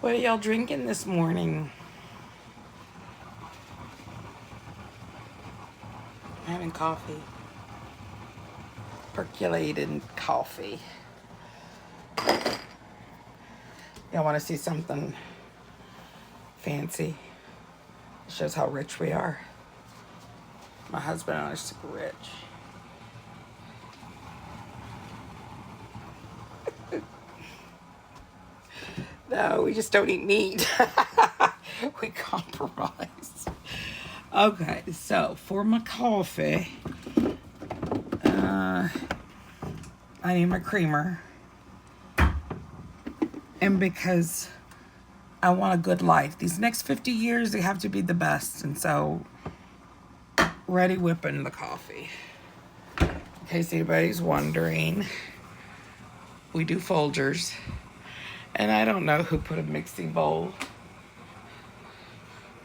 What are y'all drinking this morning? Having coffee. Percolated coffee. Y'all want to see something fancy? It shows how rich we are. My husband and I are super rich. No, we just don't eat meat. We compromise. Okay, so for my coffee, I need my creamer. And because I want a good life, these next 50 years, they have to be the best. And so, ready whipping the coffee. In case anybody's wondering, we do Folgers. And I don't know who put a mixing bowl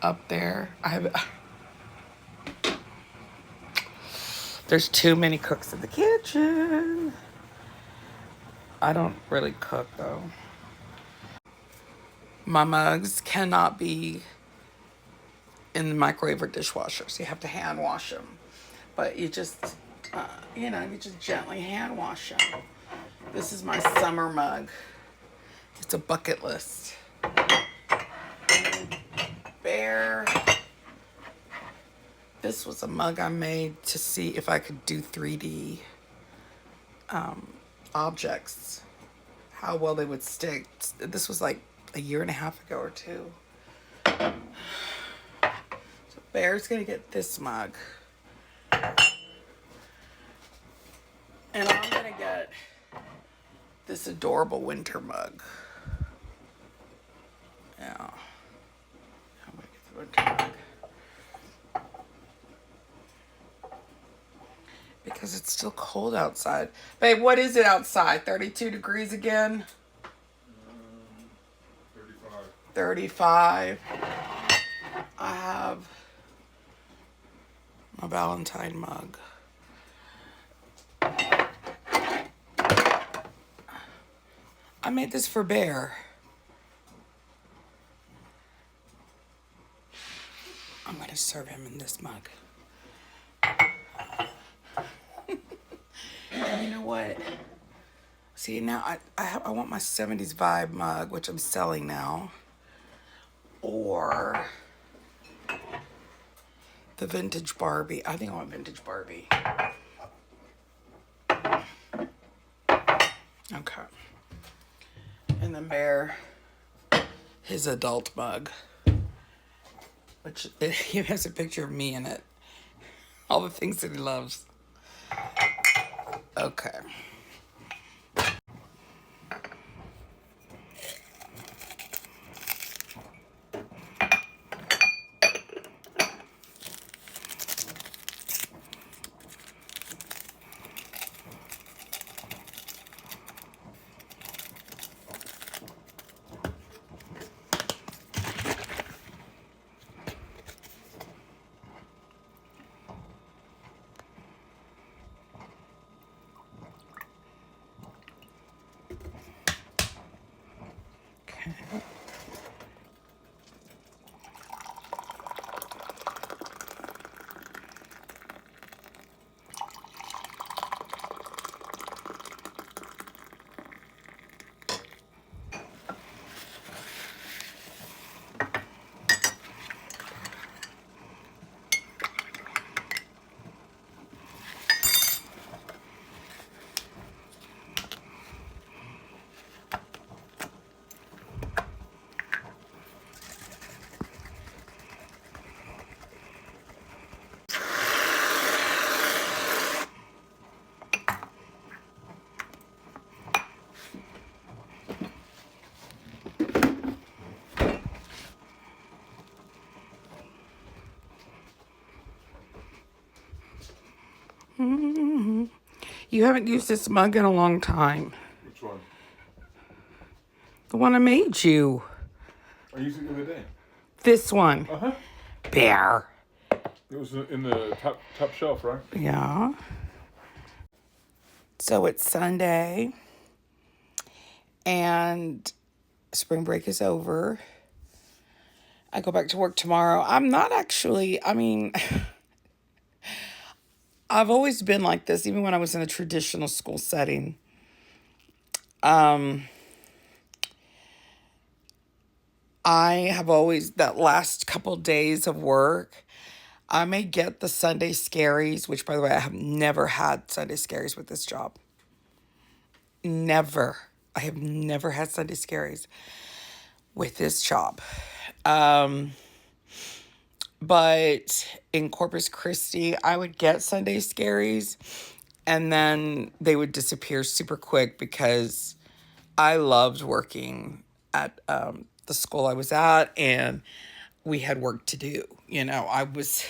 up there. There's too many cooks in the kitchen. I don't really cook though. My mugs cannot be in the microwave or dishwasher, so you have to hand wash them. But you just, you just gently hand wash them. This is my summer mug. It's a bucket list. Bear. This was a mug I made to see if I could do 3D objects, how well they would stick. This was like a year and a half ago or two. So Bear's gonna get this mug. And I'm gonna get this adorable winter mug. Yeah. I'm gonna get the winter mug. Because it's still cold outside. Babe, what is it outside? 32 degrees again? 35. 35. I have my Valentine mug. I made this for Bear. I'm going to serve him in this mug. And you know what? See, now I want my 70s vibe mug, which I'm selling now. Or the vintage Barbie. I think I want vintage Barbie. Okay. And then Bear, his adult mug, which he has a picture of me in it. All the things that he loves. Okay. You haven't used this mug in a long time. Which one? The one I made you. I used it the other day. This one. Uh-huh. Bear. It was in the top shelf, right? Yeah. So it's Sunday. And spring break is over. I go back to work tomorrow. I'm not actually, I mean, I've always been like this, even when I was in a traditional school setting. I have always, that last couple days of work, I may get the Sunday scaries, which, by the way, I have never had Sunday scaries with this job. Never. I have never had Sunday scaries with this job. But in Corpus Christi, I would get Sunday scaries, and then they would disappear super quick because I loved working at the school I was at, and we had work to do. You know, I was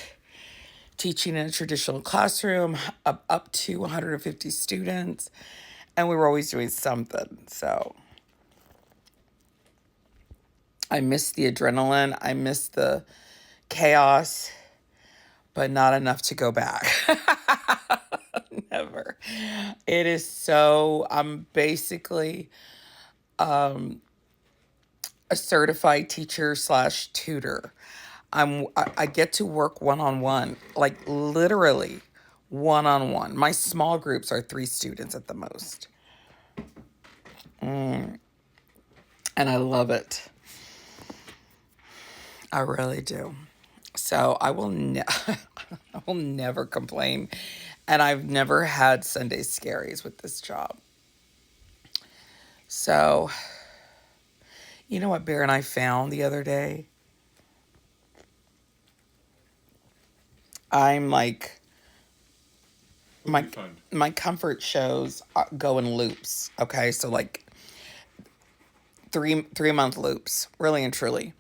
teaching in a traditional classroom up to 150 students, and we were always doing something. So I miss the adrenaline. I miss the chaos, but not enough to go back. Never. It is so, I'm basically a certified teacher slash tutor. I get to work one-on-one, like literally one-on-one. My small groups are 3 students at the most. And I love it. I really do. So I will I will never complain. And I've never had Sunday scaries with this job. So, you know what Bear and I found the other day? I'm like, What did you find? my comfort shows go in loops. Okay, so like 3 month loops, really and truly.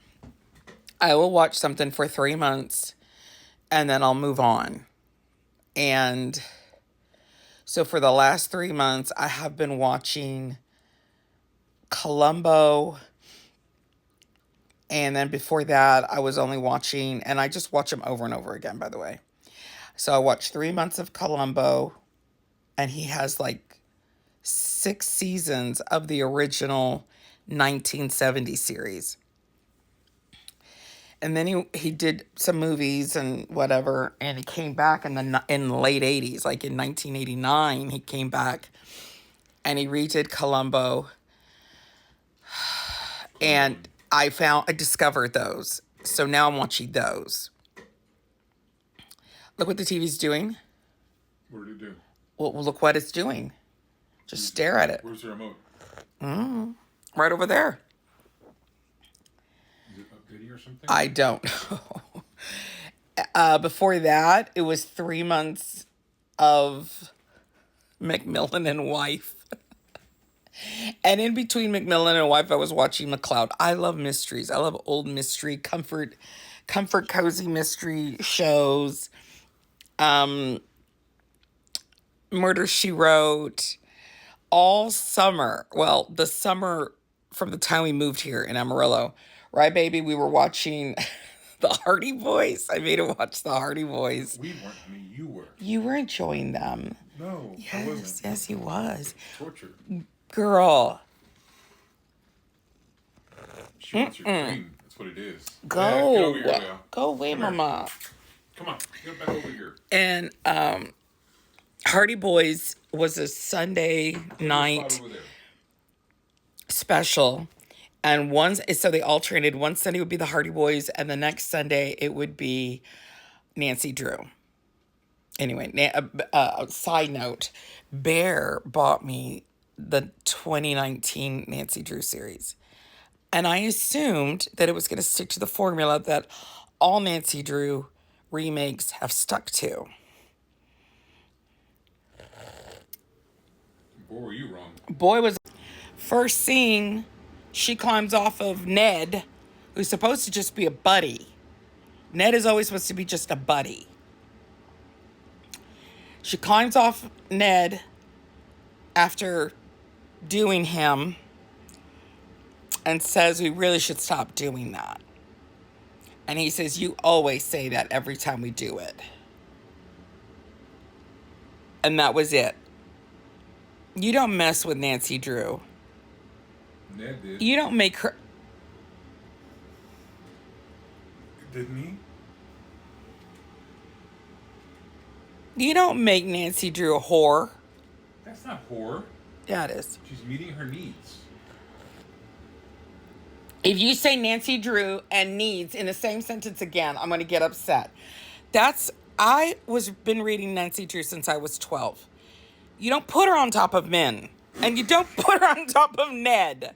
I will watch something for 3 months and then I'll move on. And so for the last 3 months, I have been watching Columbo. And then before that, I was only watching, and I just watch them over and over again, by the way. So I watched 3 months of Columbo, and he has like 6 seasons of the original 1970 series. And then he did some movies and whatever, and he came back in the late 80s, like in 1989, he came back and he redid Columbo. And I discovered those. So now I'm watching those. Look what the TV's doing. What did it do? Well, look what it's doing. Just stare at it. Where's the remote? Right over there. Is it updating or something? I don't know. Before that, it was 3 months of Macmillan and Wife. And in between Macmillan and Wife, I was watching McCloud. I love mysteries. I love old mystery, comfort, cozy mystery shows. Murder, She Wrote. All summer. Well, the summer from the time we moved here in Amarillo. Right, baby? We were watching the Hardy Boys. I made him watch the Hardy Boys. We weren't. I mean, you were. You were enjoying them. No, I Yes, wasn't. yes, he was. Torture. Girl, She wants your cream. That's what it is. go. Yeah, get over here now. Go away, Come here. mama. Come on. Get back over here. And Hardy Boys was a Sunday night Spot over there. special. And so they alternated. One Sunday would be the Hardy Boys, and the next Sunday it would be Nancy Drew. Anyway, side note, Bear bought me the 2019 Nancy Drew series. And I assumed that it was going to stick to the formula that all Nancy Drew remakes have stuck to. Boy, were you wrong. Boy, was first scene, she climbs off of Ned, who's supposed to just be a buddy. Ned is always supposed to be just a buddy. She climbs off Ned after doing him and says we really should stop doing that. And he says, you always say that every time we do it. And that was it. You don't mess with Nancy Drew. Ned did. You don't make her. Didn't he? You don't make Nancy Drew a whore. That's not whore. Yeah, it is. She's meeting her needs. If you say Nancy Drew and needs in the same sentence again, I'm going to get upset. I was been reading Nancy Drew since I was 12. You don't put her on top of men. And you don't put her on top of Ned.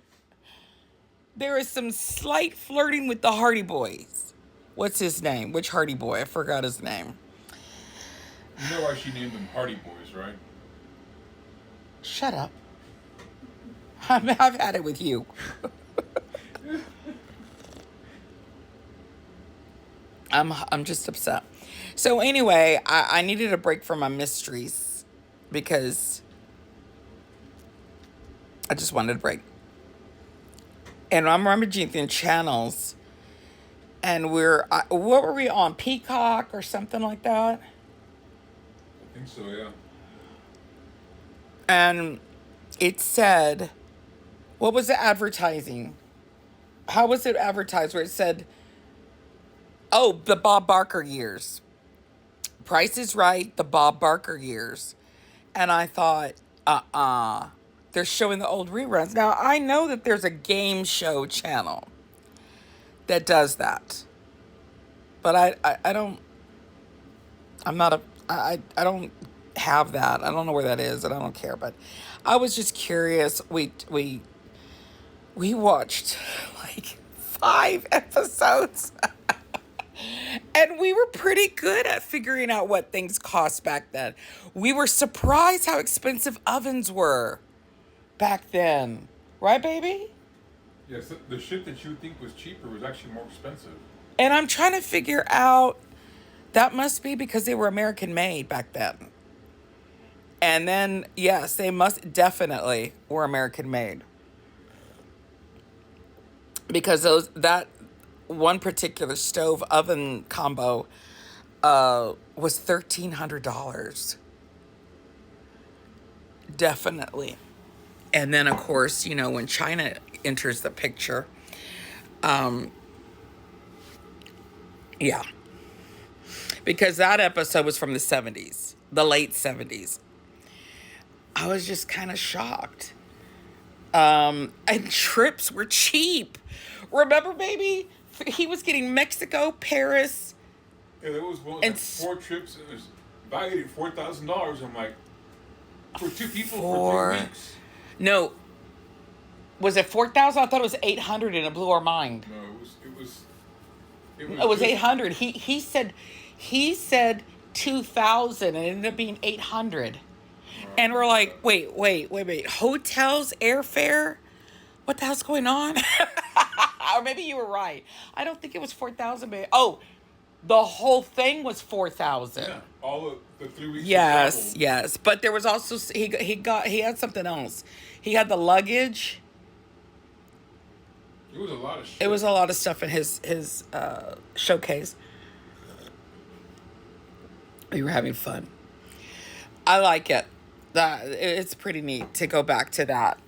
There is some slight flirting with the Hardy Boys. What's his name? Which Hardy Boy? I forgot his name. You know why she named them Hardy Boys, right? Shut up. I've had it with you. I'm just upset. So anyway, I needed a break from my mysteries because I just wanted a break. And I'm rummaging through channels, and what were we on? Peacock or something like that? I think so, yeah. And it said, what was the advertising? How was it advertised where it said, oh, the Bob Barker years. Price is Right, the Bob Barker years. And I thought, they're showing the old reruns. Now, I know that there's a game show channel that does that. But I don't, I don't have that. I don't know where that is, and I don't care. But I was just curious. We watched like 5 episodes. And we were pretty good at figuring out what things cost back then. We were surprised how expensive ovens were back then. Right, baby? Yes, the shit that you would think was cheaper was actually more expensive. And I'm trying to figure out, that must be because they were American made back then. And then, yes, they must definitely were American made. Because that one particular stove oven combo was $1,300. Definitely. And then, of course, when China enters the picture, yeah. Because that episode was from the 70s, the late 70s. I was just kind of shocked. And trips were cheap. Remember, baby? He was getting Mexico, Paris. Yeah, there was one, like 4 trips, and it was valued at $4,000. I'm like, for 2 people for 3 weeks. No. Was it 4,000? I thought it was 800, and it blew our mind. No, it was 800. He said 2,000, and it ended up being 800. And we're like, wait. Hotels, airfare? What the hell's going on? Or maybe you were right. I don't think it was 4,000, baby. Oh, the whole thing was 4,000. Yeah, all of the 3 weeks. Yes. But there was also he had something else. He had the luggage. It was a lot of shit. It was a lot of stuff in his showcase. We were having fun. I like it. It's pretty neat to go back to that.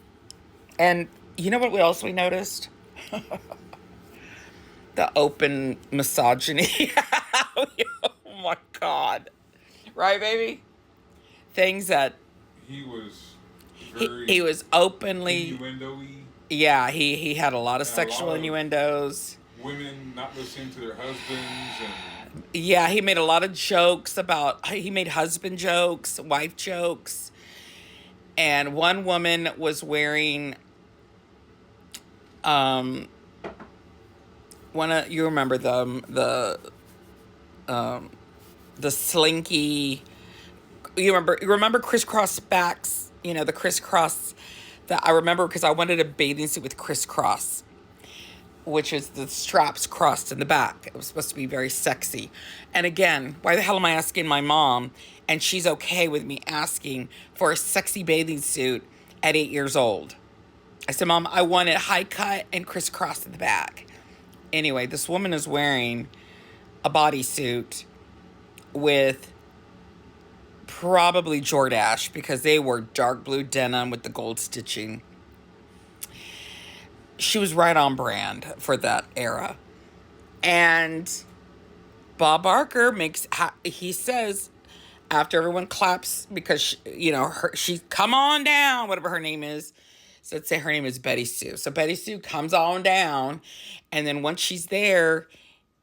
And you know what we noticed? The open misogyny. Oh my God. Right, baby? Things that he was very he was openly innuendo-y. Yeah, he had a lot of sexual innuendos. Women not listening to their husbands, and yeah, he made a lot of jokes he made husband jokes, wife jokes. And one woman was wearing you remember the slinky, you remember crisscross backs, the crisscross that I remember because I wanted a bathing suit with crisscross, which is the straps crossed in the back. It was supposed to be very sexy. And again, why the hell am I asking my mom? And she's okay with me asking for a sexy bathing suit at 8 years old. I said, Mom, I want it high cut and crisscrossed in the back. Anyway, this woman is wearing a bodysuit with probably Jordache because they were dark blue denim with the gold stitching. she was right on brand for that era. And Bob Barker he says, after everyone claps, because she come on down, whatever her name is. So let's say her name is Betty Sue. So Betty Sue comes on down, and then once she's there,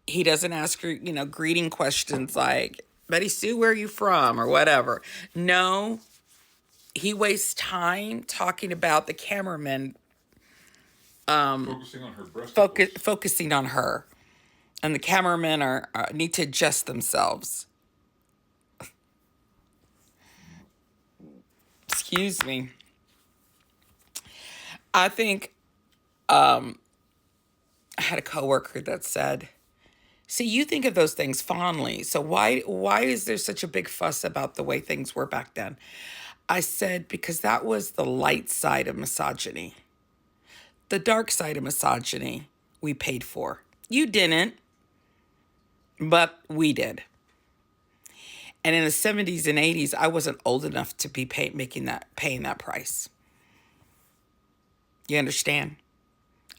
he doesn't ask her, greeting questions like, Betty Sue, where are you from, or whatever. No, he wastes time talking about the cameraman focusing on her breast. focusing on her, and the cameramen need to adjust themselves. Excuse me. I think I had a coworker that said, see, you think of those things fondly, so why is there such a big fuss about the way things were back then? I said, because that was the light side of misogyny. The dark side of misogyny we paid for. You didn't, but we did. And in the 70s and 80s, I wasn't old enough to be paying that price. You understand?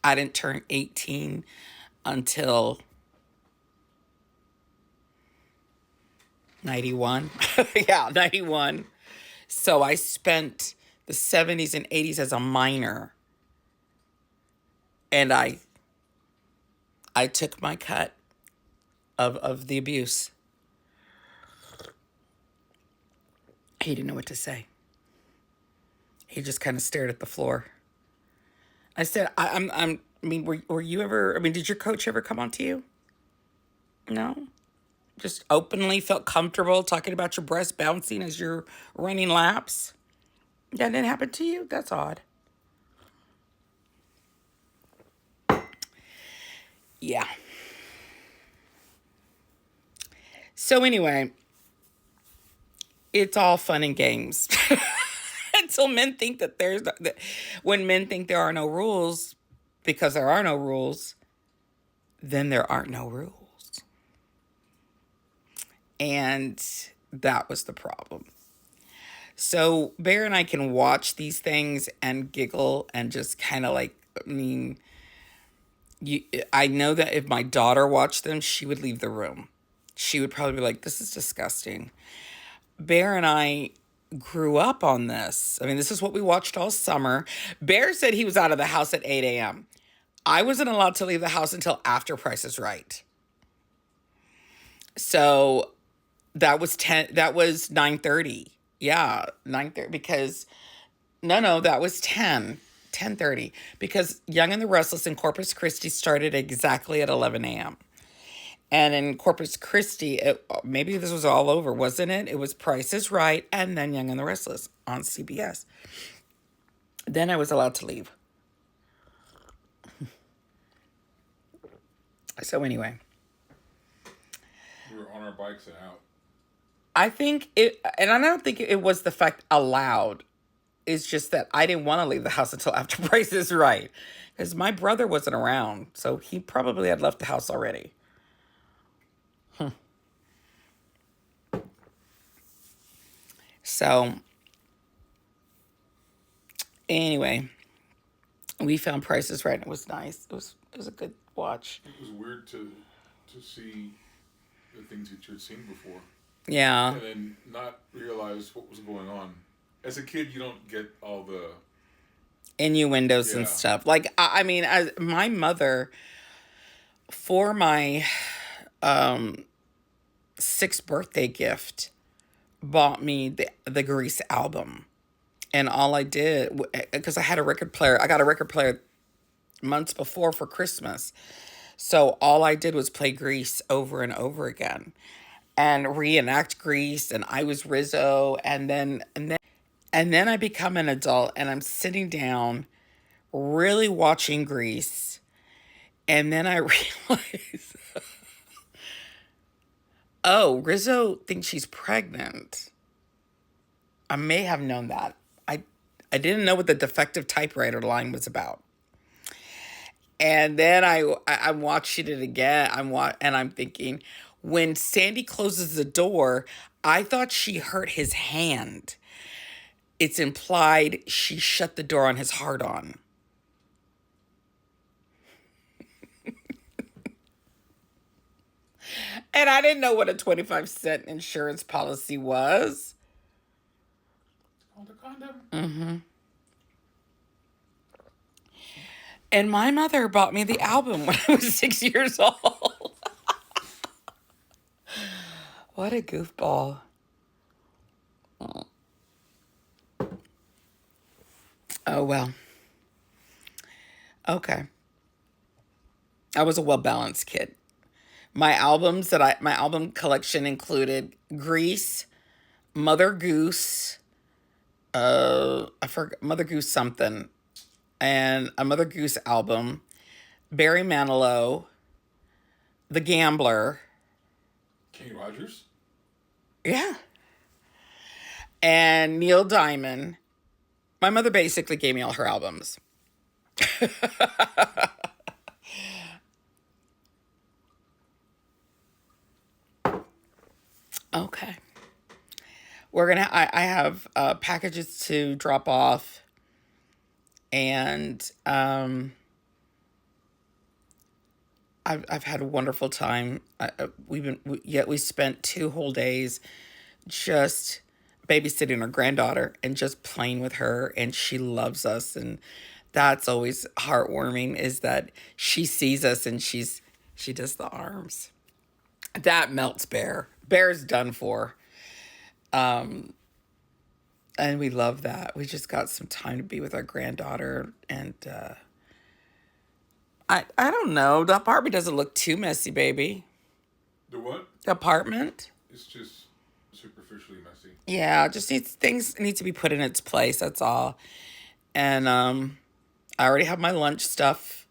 I didn't turn 18 until 91. Yeah, 91. So I spent the 70s and 80s as a minor. And I took my cut of the abuse. He didn't know what to say. He just kind of stared at the floor. I said, were you ever, did your coach ever come on to you? No? Just openly felt comfortable talking about your breast bouncing as you're running laps? That didn't happen to you? That's odd. Yeah. So anyway, it's all fun and games. Until men think when men think there are no rules, because there are no rules, then there aren't no rules. And that was the problem. So Bear and I can watch these things and giggle and just kind of I know that if my daughter watched them, she would leave the room. She would probably be like, this is disgusting. Bear and I grew up on this. This is what we watched all summer. Bear said he was out of the house at 8 a.m. I wasn't allowed to leave the house until after Price is Right. So that was 9:30. Yeah, 9:30, because that was 10:30, because Young and the Restless in Corpus Christi started exactly at 11 a.m. And in Corpus Christi, maybe this was all over, wasn't it? It was Price is Right and then Young and the Restless on CBS. Then I was allowed to leave. So anyway. We were on our bikes and out. I think and I don't think it was the fact allowed. It's just that I didn't want to leave the house until after Price is Right. Because my brother wasn't around, so he probably had left the house already. So, anyway, we found Price is Right, and it was nice. It was a good watch. It was weird to see the things that you'd seen before. Yeah. And then not realize what was going on. As a kid, you don't get all the innuendos and stuff. As my mother, for my 6th birthday gift, bought me the Grease album. And all I did, because I had a record player, I got a record player months before for Christmas. So all I did was play Grease over and over again and reenact Grease, and I was Rizzo, and then I become an adult, and I'm sitting down really watching Grease, and then I realize oh, Rizzo thinks she's pregnant. I may have known that. I didn't know what the defective typewriter line was about. And then I'm watching it again. And I'm thinking, when Sandy closes the door, I thought she hurt his hand. It's implied she shut the door on his hard-on. And I didn't know what a 25-cent insurance policy was. It's called a condom. Mm-hmm. And my mother bought me the album when I was 6 years old. What a goofball. Oh, well. Okay. I was a well-balanced kid. My album collection included Grease, Mother Goose, I forgot Mother Goose something, and a Mother Goose album, Barry Manilow, The Gambler. Kenny Rogers? Yeah. And Neil Diamond. My mother basically gave me all her albums. Okay. I have packages to drop off, and I've had a wonderful time. We spent 2 whole days just babysitting our granddaughter and just playing with her, and she loves us, and that's always heartwarming, is that she sees us and she does the arms. That melts Bear. Bear's done for. And we love that. We just got some time to be with our granddaughter, and I don't know. The apartment doesn't look too messy, baby. The what? The apartment? It's just superficially messy. Yeah, just things need to be put in its place, that's all. And I already have my lunch stuff.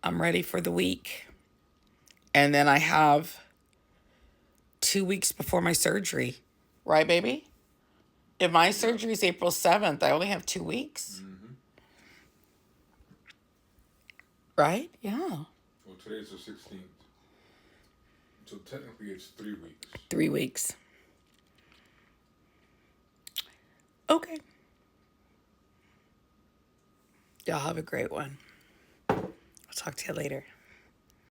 I'm ready for the week. And then I have 2 weeks before my surgery. Right, baby? If my surgery is April 7th, I only have 2 weeks. Mm-hmm. Right? Yeah. Well, today's the 16th. So technically it's 3 weeks. 3 weeks. Okay. Y'all have a great one. I'll talk to you later.